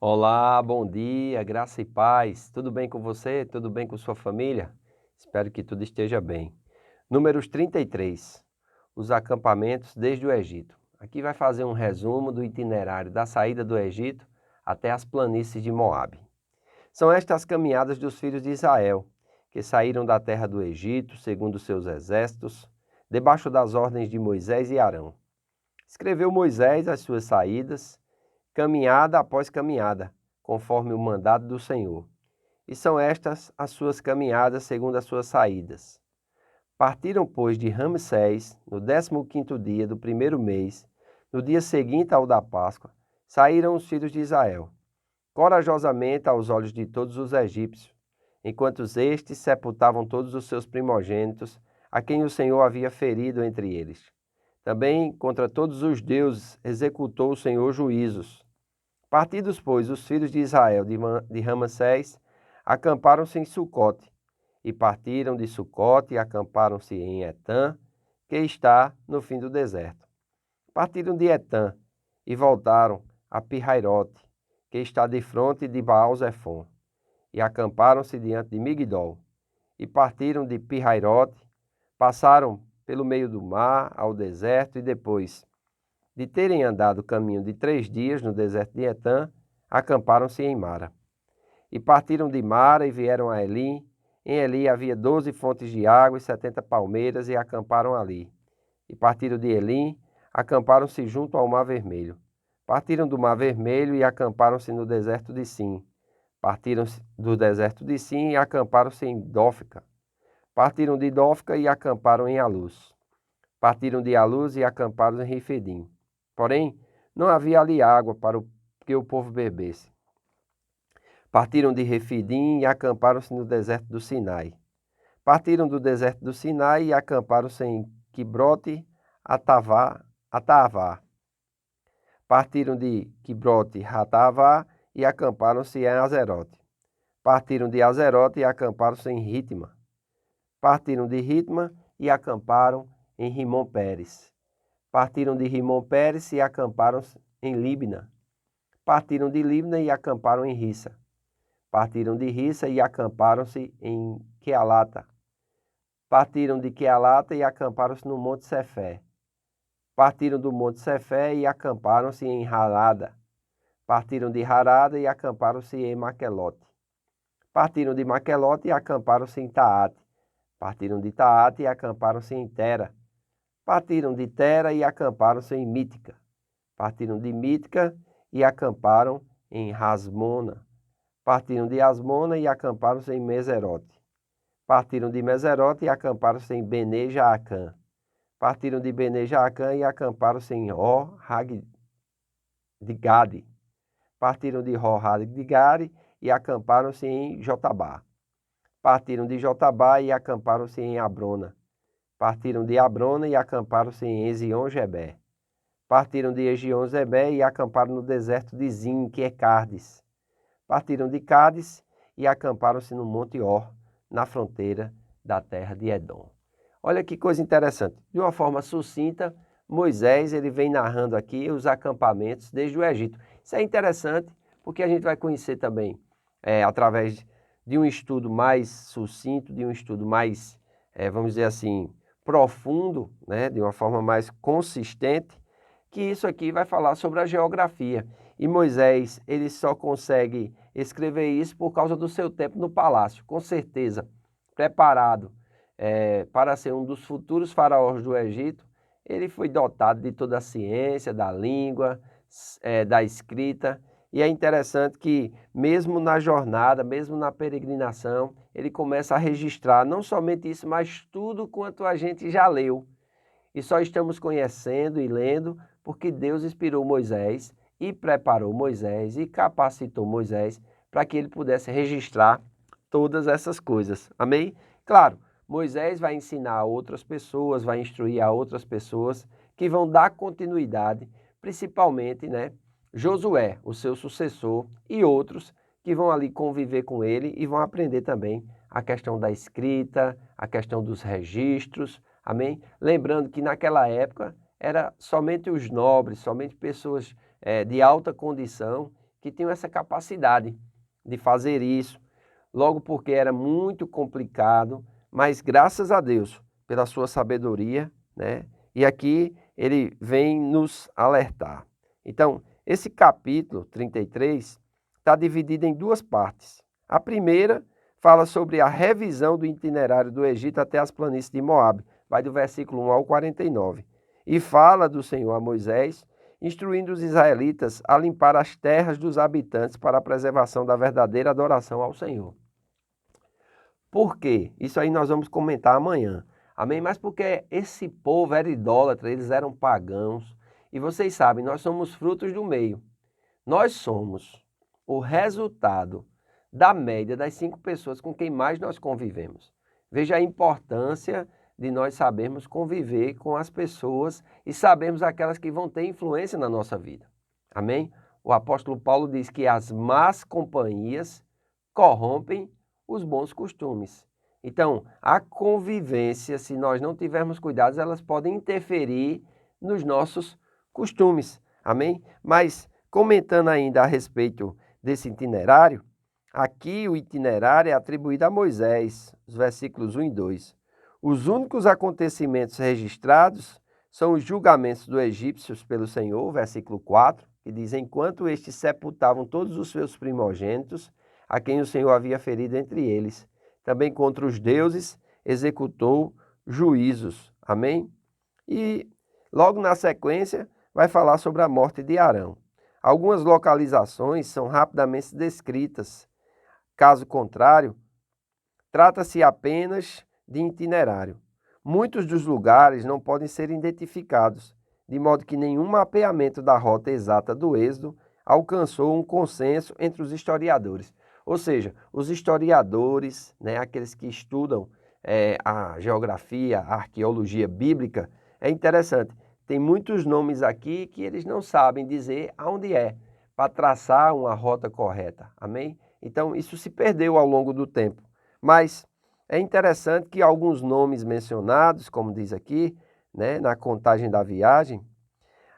Olá, bom dia, graça e paz. Tudo bem com você? Tudo bem com sua família? Espero que tudo esteja bem. Números 33. Os acampamentos desde o Egito. Aqui vai fazer um resumo do itinerário da saída do Egito até as planícies de Moabe. São estas as caminhadas dos filhos de Israel, que saíram da terra do Egito, segundo seus exércitos, debaixo das ordens de Moisés e Arão. Escreveu Moisés as suas saídas, caminhada após caminhada, conforme o mandado do Senhor. E são estas as suas caminhadas segundo as suas saídas. Partiram, pois, de Ramsés, no 15º dia do primeiro mês, no dia seguinte ao da Páscoa, saíram os filhos de Israel, corajosamente aos olhos de todos os egípcios, enquanto estes sepultavam todos os seus primogênitos, a quem o Senhor havia ferido entre eles. Também contra todos os deuses executou o Senhor juízos. Partidos, pois, os filhos de Israel de Ramassés, acamparam-se em Sucote, e partiram de Sucote e acamparam-se em Etã, que está no fim do deserto. Partiram de Etã e voltaram a Pirrairote, que está de fronte de Baal-Zefon, e acamparam-se diante de Migdol. E partiram de Pirrairote, passaram pelo meio do mar ao deserto e depois de terem andado o caminho de 3 dias no deserto de Etã, acamparam-se em Mara. E partiram de Mara e vieram a Elim. Em Elim havia 12 fontes de água e 70 palmeiras, e acamparam ali. E partiram de Elim, acamparam-se junto ao Mar Vermelho. Partiram do Mar Vermelho e acamparam-se no deserto de Sim. Partiram do deserto de Sim e acamparam-se em Dófica. Partiram de Dófica e acamparam em Alus. Partiram de Alus e acamparam em Rifidim. Porém, não havia ali água para que o povo bebesse. Partiram de Refidim e acamparam-se no deserto do Sinai. Partiram do deserto do Sinai e acamparam-se em Quibrote Atavá. Partiram de Quibrote Atavá e acamparam-se em Azerote. Partiram de Azerote e acamparam-se em Ritma. Partiram de Ritma e acamparam em Rimon Pérez. Partiram de Rimon Pérez e acamparam em Libna. Partiram de Libna e acamparam em Rissa. Partiram de Rissa e acamparam-se em Quealata. Partiram de Quealata e acamparam-se no Monte Cefé. Partiram do Monte Cefé e acamparam-se em Harada. Partiram de Harada e acamparam-se em Maquelote. Partiram de Maquelote e acamparam-se em Taate. Partiram de Taate e acamparam-se em Tera. Partiram de Tera e acamparam-se em Mítica. Partiram de Mítica e acamparam em Rasmona. Partiram de Asmona e acamparam-se em Meserote. Partiram de Meserote e acamparam-se em Bene Jaacã. Partiram de Bene Jaacã e acamparam-se em Hor-Hagdigade. Partiram de Hor-Hagdigade e acamparam-se em Jotabá. Partiram de Jotabá e acamparam-se em Abrona. Partiram de Abrona e acamparam-se em Ezion-Geber. Partiram de Ezion-Geber e acamparam no deserto de Zim, que é Cádiz. Partiram de Cádiz e acamparam-se no Monte Or, na fronteira da terra de Edom. Olha que coisa interessante. De uma forma sucinta, Moisés ele vem narrando aqui os acampamentos desde o Egito. Isso é interessante porque a gente vai conhecer também, através de um estudo mais sucinto, de um estudo mais, vamos dizer assim, profundo, né, de uma forma mais consistente, que isso aqui vai falar sobre a geografia. E Moisés, ele só consegue escrever isso por causa do seu tempo no palácio, com certeza, preparado para ser um dos futuros faraós do Egito. Ele foi dotado de toda a ciência, da língua, da escrita, e é interessante que mesmo na jornada, mesmo na peregrinação, ele começa a registrar não somente isso, mas tudo quanto a gente já leu. E só estamos conhecendo e lendo porque Deus inspirou Moisés e preparou Moisés e capacitou Moisés para que ele pudesse registrar todas essas coisas. Amém? Claro, Moisés vai ensinar a outras pessoas, vai instruir a outras pessoas que vão dar continuidade, principalmente, né, Josué, o seu sucessor, e outros que vão ali conviver com ele e vão aprender também a questão da escrita, a questão dos registros, amém? Lembrando que naquela época era somente os nobres, somente pessoas de alta condição que tinham essa capacidade de fazer isso, logo porque era muito complicado, mas graças a Deus, pela sua sabedoria, né? E aqui ele vem nos alertar. Então, esse capítulo 33 está dividido em duas partes. A primeira fala sobre a revisão do itinerário do Egito até as planícies de Moabe, vai do versículo 1 ao 49. E fala do Senhor a Moisés, instruindo os israelitas a limpar as terras dos habitantes para a preservação da verdadeira adoração ao Senhor. Por quê? Isso aí nós vamos comentar amanhã. Amém? Mas porque esse povo era idólatra, eles eram pagãos. E vocês sabem, nós somos frutos do meio. Nós somos o resultado da média das 5 pessoas com quem mais nós convivemos. Veja a importância de nós sabermos conviver com as pessoas e sabermos aquelas que vão ter influência na nossa vida. Amém? O apóstolo Paulo diz que as más companhias corrompem os bons costumes. Então, a convivência, se nós não tivermos cuidados, elas podem interferir nos nossos costumes. Amém? Mas, comentando ainda a respeito desse itinerário, aqui o itinerário é atribuído a Moisés, os versículos 1 e 2. Os únicos acontecimentos registrados são os julgamentos dos egípcios pelo Senhor, versículo 4, que diz: enquanto estes sepultavam todos os seus primogênitos, a quem o Senhor havia ferido entre eles. Também contra os deuses executou juízos. Amém? E logo na sequência vai falar sobre a morte de Arão. Algumas localizações são rapidamente descritas. Caso contrário, trata-se apenas de itinerário. Muitos dos lugares não podem ser identificados, de modo que nenhum mapeamento da rota exata do êxodo alcançou um consenso entre os historiadores. Ou seja, os historiadores, né, aqueles que estudam a geografia, a arqueologia bíblica, é interessante. Tem muitos nomes aqui que eles não sabem dizer aonde é, para traçar uma rota correta. Amém? Então, isso se perdeu ao longo do tempo. Mas é interessante que alguns nomes mencionados, como diz aqui, né, na contagem da viagem,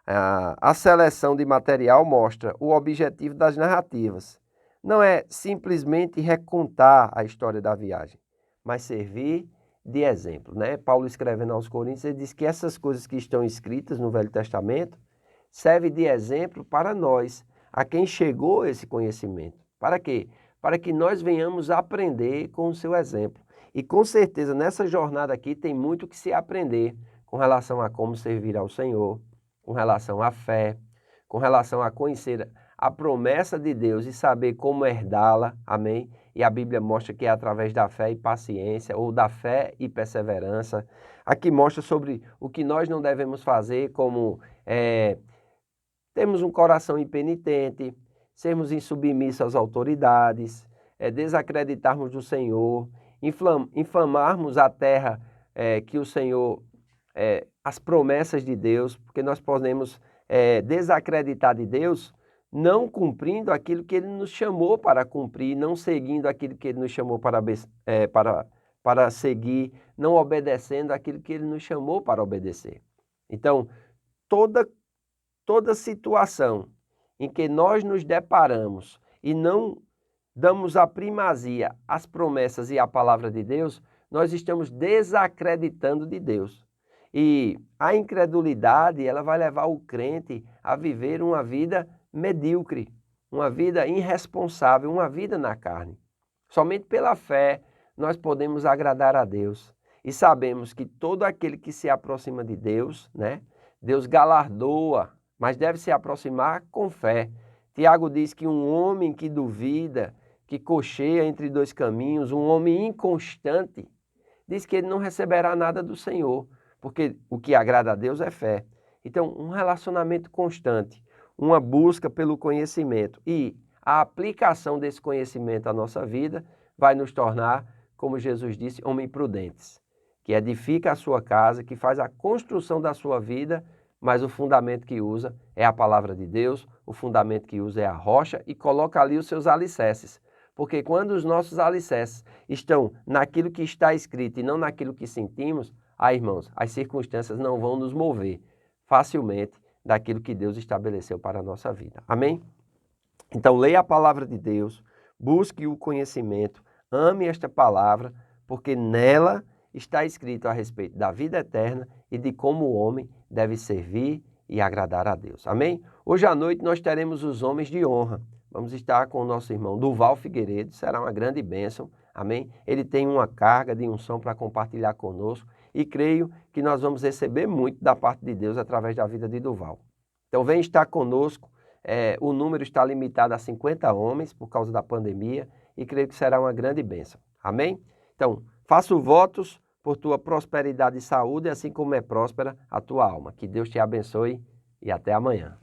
a seleção de material mostra o objetivo das narrativas. Não é simplesmente recontar a história da viagem, mas servir de exemplo, né? Paulo escrevendo aos Coríntios, ele diz que essas coisas que estão escritas no Velho Testamento servem de exemplo para nós, a quem chegou esse conhecimento. Para quê? Para que nós venhamos aprender com o seu exemplo. E com certeza nessa jornada aqui tem muito que se aprender com relação a como servir ao Senhor, com relação à fé, com relação a conhecer a promessa de Deus e saber como herdá-la, amém? E a Bíblia mostra que é através da fé e paciência, ou da fé e perseverança. Aqui mostra sobre o que nós não devemos fazer, como termos um coração impenitente, sermos insubmissos às autoridades, desacreditarmos do Senhor, infamarmos a terra que o Senhor, as promessas de Deus, porque nós podemos desacreditar de Deus, não cumprindo aquilo que Ele nos chamou para cumprir, não seguindo aquilo que Ele nos chamou para seguir, não obedecendo aquilo que Ele nos chamou para obedecer. Então, toda situação em que nós nos deparamos e não damos a primazia às promessas e à palavra de Deus, nós estamos desacreditando de Deus. E a incredulidade, ela vai levar o crente a viver uma vida medíocre, uma vida irresponsável, uma vida na carne. Somente pela fé nós podemos agradar a Deus. E sabemos que todo aquele que se aproxima de Deus, né, Deus galardoa, mas deve se aproximar com fé. Tiago diz que um homem que duvida, que cocheia entre dois caminhos, um homem inconstante, diz que ele não receberá nada do Senhor, porque o que agrada a Deus é fé. Então, um relacionamento constante, uma busca pelo conhecimento e a aplicação desse conhecimento à nossa vida vai nos tornar, como Jesus disse, homens prudentes, que edifica a sua casa, que faz a construção da sua vida, mas o fundamento que usa é a palavra de Deus, o fundamento que usa é a rocha e coloca ali os seus alicerces. Porque quando os nossos alicerces estão naquilo que está escrito e não naquilo que sentimos, irmãos, as circunstâncias não vão nos mover facilmente daquilo que Deus estabeleceu para a nossa vida. Amém? Então, leia a palavra de Deus, busque o conhecimento, ame esta palavra, porque nela está escrito a respeito da vida eterna e de como o homem deve servir e agradar a Deus. Amém? Hoje à noite nós teremos os homens de honra. Vamos estar com o nosso irmão Duval Figueiredo, será uma grande bênção. Amém? Ele tem uma carga de unção para compartilhar conosco e creio que nós vamos receber muito da parte de Deus através da vida de Duval. Então vem estar conosco. O número está limitado a 50 homens por causa da pandemia e creio que será uma grande bênção. Amém? Então, faço votos por tua prosperidade e saúde, assim como é próspera a tua alma. Que Deus te abençoe e até amanhã.